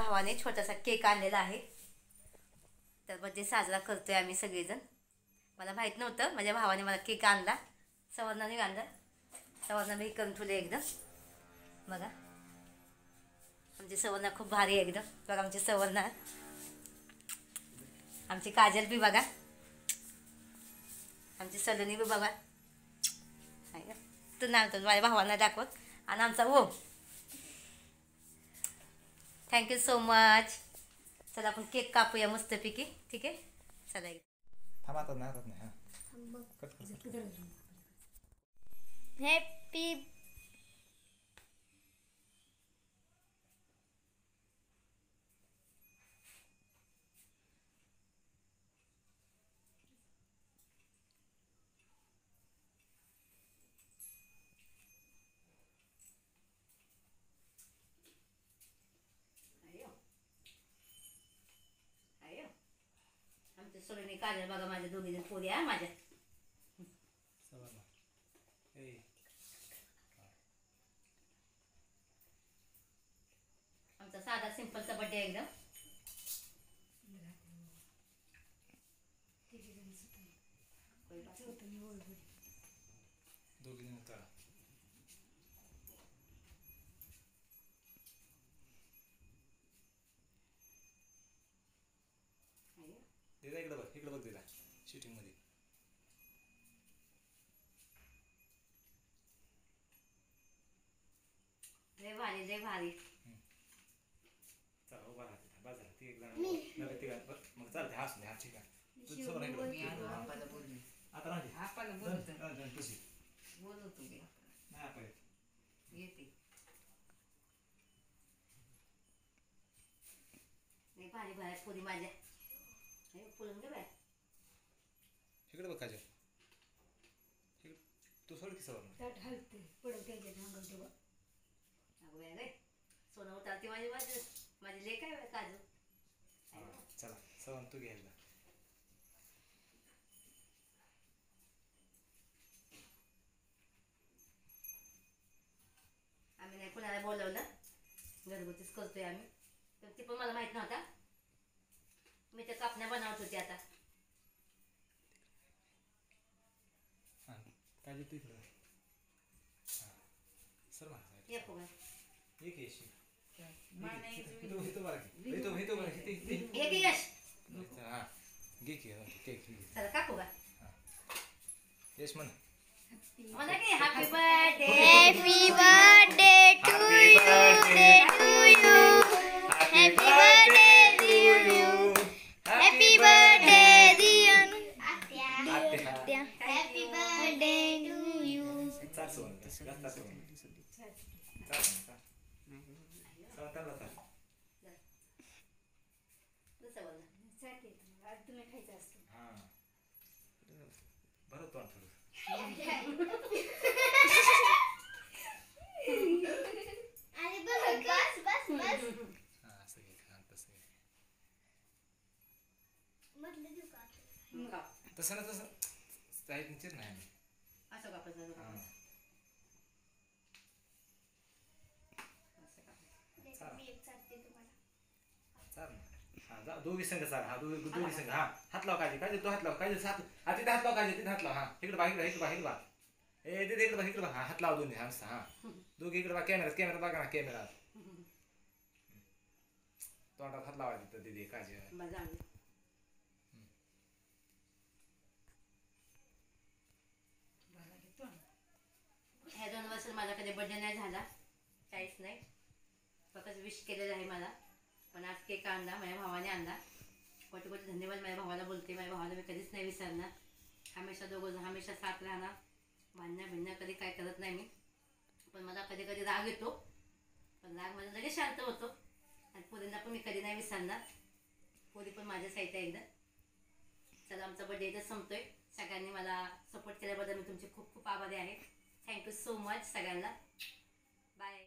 भावाने छोटासा केक आणलेला आहे, तर बर्थडे साजरा करतोय आम्ही सगळेजण. मला माहीत नव्हतं, माझ्या भावाने मला केक आणला, सवर्णाने आणला. सवर्णा मी करून ठेवले एकदम. बघा आमची सवर्णा खूप भारी आहे एकदम. बघा आमची सवर्णा, आमची काजल बी बघा, आमची सलोनी बी बघा. तू नाव तर माझ्या भावांना दाखवत. आणि आमचा ओम, थँक्यू सो मच. चला आपण केक कापूया मस्तपैकी. ठीक आहे, चला. हॅपी आमच्या सलोनी काजल बघा, माझ्या दोघी जण पोरी आहे माझ्या. आमचा साधा सिंपलचा बर्थडे एकदम. दिला इकडे बघ, इकडे बघ दिला शूटिंग मध्ये. लय भारी लय भारी. चला उभा राहते बाजार ती एकदा नका ती मग चालते हसून हा. ठीक आहे तू समोर इकडे आता राहते आपल्याला बोलतो तुझी बोलतो मी नाही आपण येते. लय भारी भारी पोरी माझ्या. पळून गे बाय. इकडे बघ काजल, तू सोड की सवर सोनं उतारते माझी बाजू. माझी लेक आहे काजू. चला सवन तू घ्यायला. आम्ही नाही कुणाला बोलवलं, घरगुतीच करतोय आम्ही. तर ती पण मला माहित नव्हता. मी त्या कापण्या बनवत होती आता. काजल तू इकडे सर माझा ये पोगा एक येशी एक यश हा घे की केक चला कापू का. यश म्हण म्हणा की happy birthday. Happy birthday to you. Happy birthday to you. Happy birthday dear आत्या. Happy birthday to you. चाल सोन जास्त सोन तुम्ही खायचं असतं. हा बरं तो थोडं अरे बस बस बस. हा सगळे खान तसं मधलं देऊ का? तसं ना तसं साईडचेच नाही आम्ही असं कापायचं. हां मी एक चालते तुम्हाला. चाल हा जा दोघी संघ चाल. हा दोघी संघ. हा हात लाव काळजी काळजी. तो हात लाव काळजी. हात हा तिथे हात लाव काळजी. तिथे हात लाव. हा इकडे बा इकडे इकडे बा इकडे बा. ए तिथे इकडे बा इकडे बा. हा हात लाव दोन्ही. हा हा दोघी इकडे बा. कॅमेरा बघा ना कॅमेरा. तोंडात हात लावायचं तिथं दिदी काळजी. ह्या 2 वर्षात माझा कधी बर्थडे नाही झाला, काहीच नाही. फक्त विश केलेलं आहे मला. पण आज केक आणला, माझ्या भावाने आणला. कोटी कोटी धन्यवाद माझ्या भावाला बोलते. माझ्या भावाला मी कधीच नाही विसरणार. हमेशा दोघं हमेशा साथ राहणार. भांडणं कधी काय करत नाही मी. पण मला कधी कधी राग येतो, पण राग माझा लगेच शांत होतो. आणि पोरींना पण मी कधी नाही विसरणार. पोरी पण माझ्या साईड आहे एकदम. चला आमचा बर्थडे इथं संपतोय. सगळ्यांनी मला सपोर्ट केल्याबद्दल मी तुमचे खूप खूप आभारी आहे. थँक्यू सो मच सगळ्यांना. बाय.